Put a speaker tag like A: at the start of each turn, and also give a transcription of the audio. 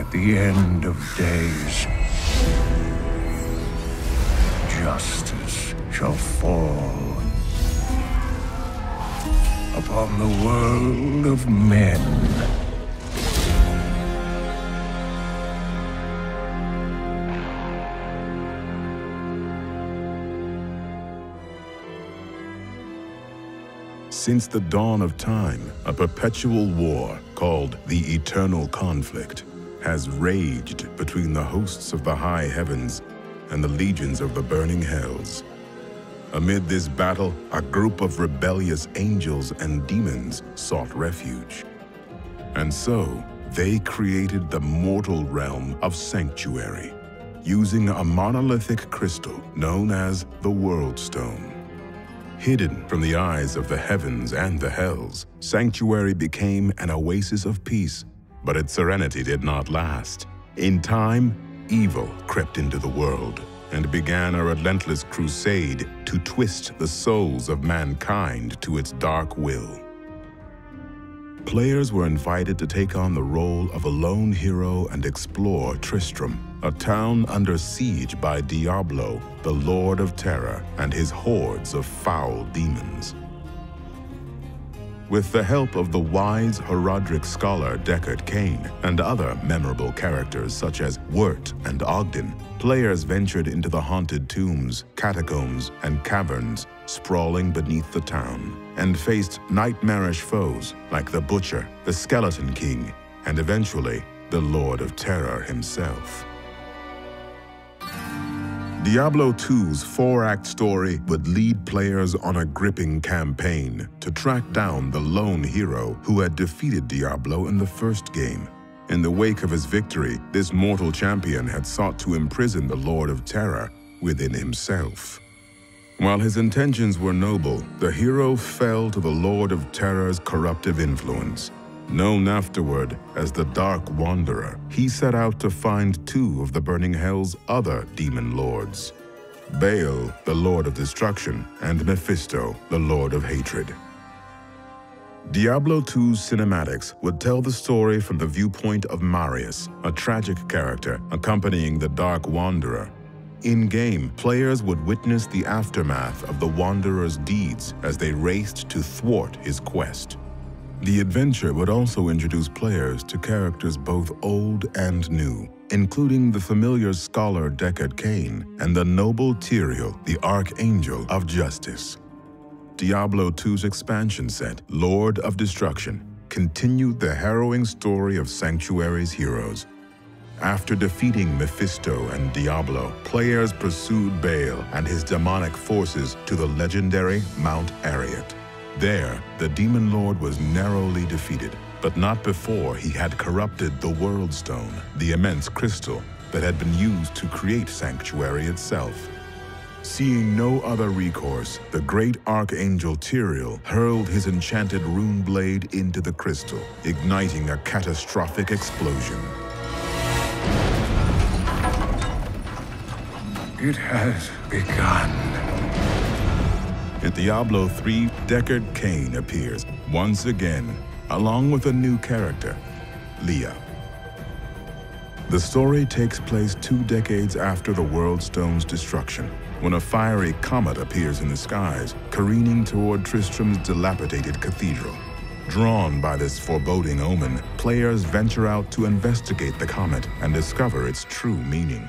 A: At the end of days, justice shall fall upon the world of men.
B: Since the dawn of time, a perpetual war called the Eternal Conflict has raged between the hosts of the high heavens and the legions of the burning hells. Amid this battle, a group of rebellious angels and demons sought refuge. And so, they created the mortal realm of Sanctuary, using a monolithic crystal known as the World Stone. Hidden from the eyes of the heavens and the hells, Sanctuary became an oasis of peace, but its serenity did not last. In time, evil crept into the world and began a relentless crusade to twist the souls of mankind to its dark will. Players were invited to take on the role of a lone hero and explore Tristram, a town under siege by Diablo, the Lord of Terror, and his hordes of foul demons. With the help of the wise Horadric scholar Deckard Cain and other memorable characters such as Wirt and Ogden, players ventured into the haunted tombs, catacombs, and caverns sprawling beneath the town, and faced nightmarish foes like the Butcher, the Skeleton King, and eventually the Lord of Terror himself. Diablo II's 4-act story would lead players on a gripping campaign to track down the lone hero who had defeated Diablo in the first game. In the wake of his victory, this mortal champion had sought to imprison the Lord of Terror within himself. While his intentions were noble, the hero fell to the Lord of Terror's corruptive influence. Known afterward as the Dark Wanderer, he set out to find two of the Burning Hell's other demon lords, Baal, the Lord of Destruction, and Mephisto, the Lord of Hatred. Diablo II's cinematics would tell the story from the viewpoint of Marius, a tragic character accompanying the Dark Wanderer. In-game, players would witness the aftermath of the Wanderer's deeds as they raced to thwart his quest. The adventure would also introduce players to characters both old and new, including the familiar scholar Deckard Cain and the noble Tyrael, the Archangel of Justice. Diablo II's expansion set, Lord of Destruction, continued the harrowing story of Sanctuary's heroes. After defeating Mephisto and Diablo, players pursued Baal and his demonic forces to the legendary Mount Arreat. There, the Demon Lord was narrowly defeated, but not before he had corrupted the World Stone, the immense crystal that had been used to create Sanctuary itself. Seeing no other recourse, the great Archangel Tyrael hurled his enchanted rune blade into the crystal, igniting a catastrophic explosion.
A: It has begun.
B: In Diablo III, Deckard Cain appears once again, along with a new character, Leah. The story takes place 2 decades after the World Stone's destruction, when a fiery comet appears in the skies, careening toward Tristram's dilapidated cathedral. Drawn by this foreboding omen, players venture out to investigate the comet and discover its true meaning.